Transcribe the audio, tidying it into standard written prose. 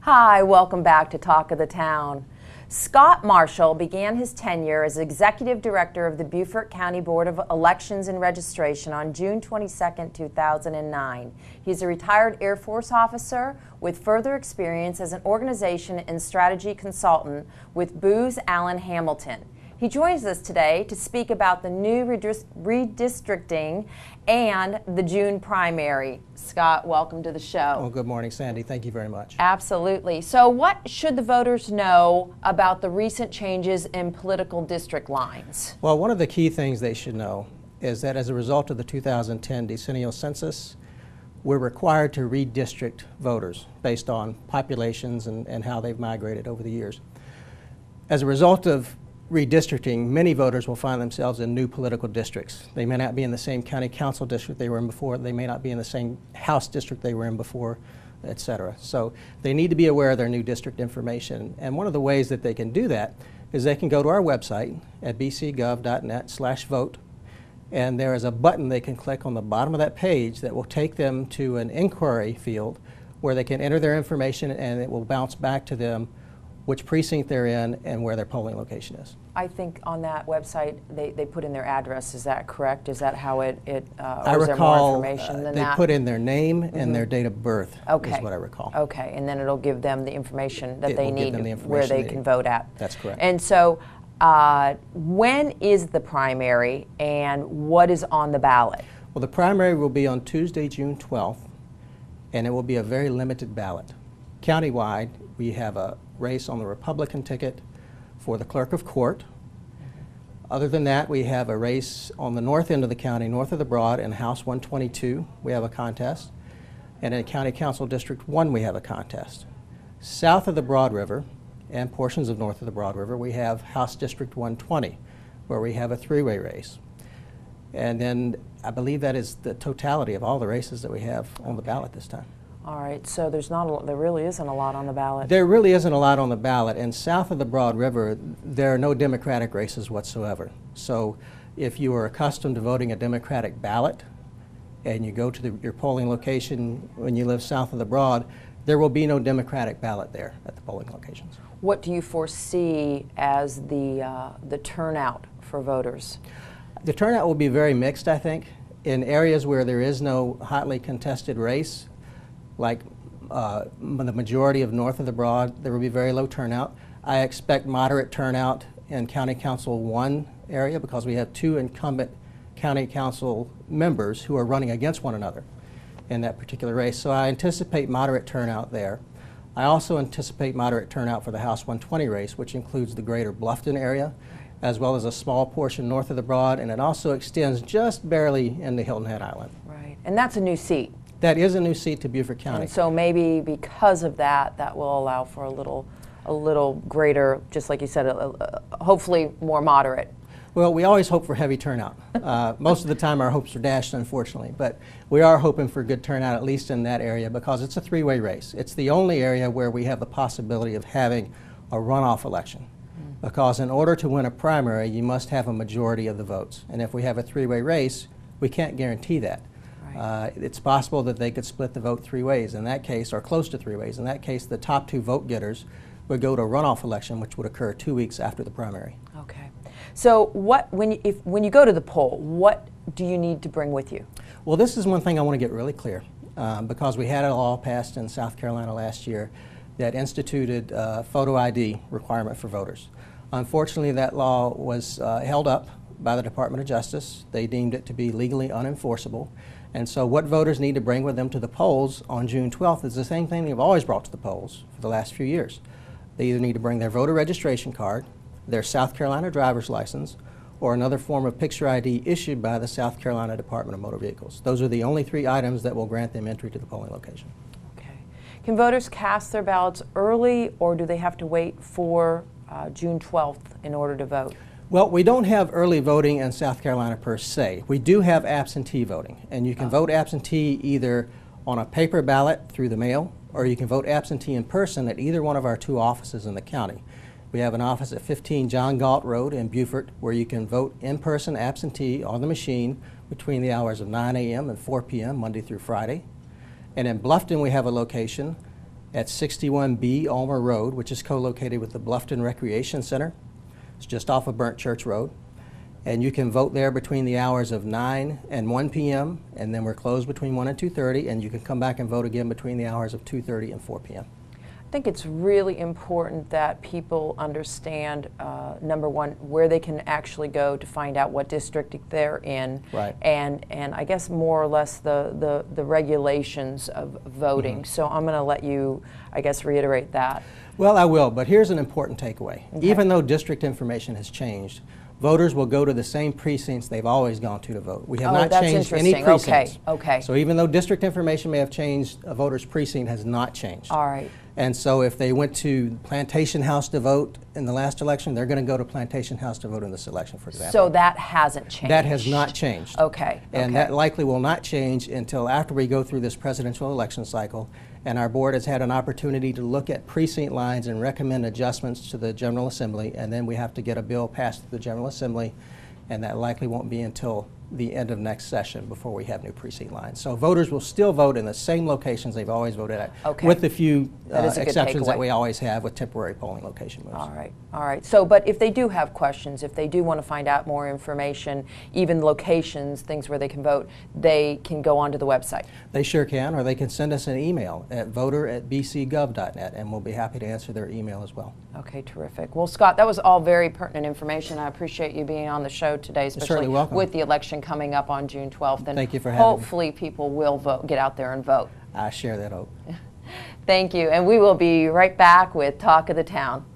Hi, welcome back to Talk of the Town. Scott Marshall began his tenure as Executive Director of the Beaufort County Board of Elections and Registration on June 22, 2009. He's a retired Air Force officer with further experience as an organization and strategy consultant with Booz Allen Hamilton. He joins us today to speak about the new redistricting and the June primary. Scott, welcome to the show. Well, good morning, Sandy. Thank you very much. Absolutely. So what should the voters know about the recent changes in political district lines? Well, one of the key things they should know is that as a result of the 2010 decennial census, we're required to redistrict voters based on populations and how they've migrated over the years. As a result of redistricting, many voters will find themselves in new political districts. They may not be in the same county council district they were in before, they may not be in the same house district they were in before, etc. So they need to be aware of their new district information. And one of the ways that they can do that is they can go to our website at bcgov.net/vote, and there is a button they can click on the bottom of that page that will take them to an inquiry field where they can enter their information, and it will bounce back to them which precinct they're in and where their polling location is. I think on that website they put in their address. Is that correct? Is that how or I is there more recall information than they that? put in their name and their date of birth, Okay. is what I recall. Okay, and then it'll give them the information that It they will give need them the where information they they can need. vote at. That's correct. And so when is the primary and what is on the ballot? Well, the primary will be on Tuesday, June 12th, and it will be a very limited ballot. Countywide, we have a race on the Republican ticket for the clerk of court. Other than that, we have a race on the north end of the county, north of the Broad, in House 122, we have a contest. And in County Council District 1, we have a contest. South of the Broad River and portions of north of the Broad River, we have House District 120, where we have a three-way race. And then I believe that is the totality of all the races that we have on the ballot this time. All right, so there really isn't a lot on the ballot. There really isn't a lot on the ballot, and south of the Broad River, there are no Democratic races whatsoever. So if you are accustomed to voting a Democratic ballot, and you go to your polling location when you live south of the Broad, there will be no Democratic ballot there at the polling locations. What do you foresee as the turnout for voters? The turnout will be very mixed, I think. In areas where there is no hotly contested race, like the majority of north of the Broad, there will be very low turnout. I expect moderate turnout in County Council 1 area because we have two incumbent County Council members who are running against one another in that particular race. So I anticipate moderate turnout there. I also anticipate moderate turnout for the House 120 race, which includes the greater Bluffton area, as well as a small portion north of the Broad, and it also extends just barely into Hilton Head Island. Right, and that's a new seat. That is a new seat to Beaufort County. And so maybe because of that, that will allow for a little greater, just like you said, hopefully more moderate. Well, we always hope for heavy turnout. Most of the time our hopes are dashed, unfortunately, but we are hoping for good turnout, at least in that area, because it's a three-way race. It's the only area where we have the possibility of having a runoff election. Because in order to win a primary, you must have a majority of the votes. And if we have a three-way race, we can't guarantee that. It's possible that they could split the vote three ways in that case, or close to three ways. In that case, the top two vote getters would go to a runoff election, which would occur 2 weeks after the primary. Okay. So when you go to the poll, what do you need to bring with you? Well, this is one thing I want to get really clear, because we had a law passed in South Carolina last year that instituted photo ID requirement for voters. Unfortunately, that law was held up by the Department of Justice. They deemed it to be legally unenforceable. And so what voters need to bring with them to the polls on June 12th is the same thing they've always brought to the polls for the last few years. They either need to bring their voter registration card, their South Carolina driver's license, or another form of picture ID issued by the South Carolina Department of Motor Vehicles. Those are the only three items that will grant them entry to the polling location. Okay. Can voters cast their ballots early, or do they have to wait for June 12th in order to vote? Well, we don't have early voting in South Carolina per se. We do have absentee voting, and you can vote absentee either on a paper ballot through the mail, or you can vote absentee in person at either one of our two offices in the county. We have an office at 15 John Galt Road in Beaufort where you can vote in person absentee on the machine between the hours of 9 a.m. and 4 p.m. Monday through Friday. And in Bluffton we have a location at 61B Ulmer Road, which is co-located with the Bluffton Recreation Center. It's just off of Burnt Church Road. And you can vote there between the hours of 9 and 1 p.m., and then we're closed between 1 and 2:30, and you can come back and vote again between the hours of 2:30 and 4 p.m. I think it's really important that people understand, number one, where they can actually go to find out what district they're in, Right. and I guess more or less the regulations of voting. So I'm going to let you, I guess, reiterate that. Well, I will, but here's an important takeaway. Okay. Even though district information has changed, voters will go to the same precincts they've always gone to vote. We have not that's changed any interesting. precincts. Okay. So even though district information may have changed, a voter's precinct has not changed. All right. And so if they went to Plantation House to vote in the last election, they're going to go to Plantation House to vote in this election, for example. So that hasn't changed? That has not changed. Okay. And that likely will not change until after we go through this presidential election cycle, and our board has had an opportunity to look at precinct lines and recommend adjustments to the General Assembly, and then we have to get a bill passed through the General Assembly, and that likely won't be until the end of next session before we have new precinct lines. So voters will still vote in the same locations they've always voted at, with the few exceptions that we always have with temporary polling location moves. All right, all right. So, but if they do have questions, if they do want to find out more information, even locations, things where they can vote, they can go onto the website. They sure can, or they can send us an email at voter@bcgov.net, and we'll be happy to answer their email as well. Okay, terrific. Well, Scott, that was all very pertinent information. I appreciate you being on the show today, especially with the election coming up on June 12th. And thank you for having me. Hopefully people will vote, get out there and vote. I share that hope. Thank you. And we will be right back with Talk of the Town.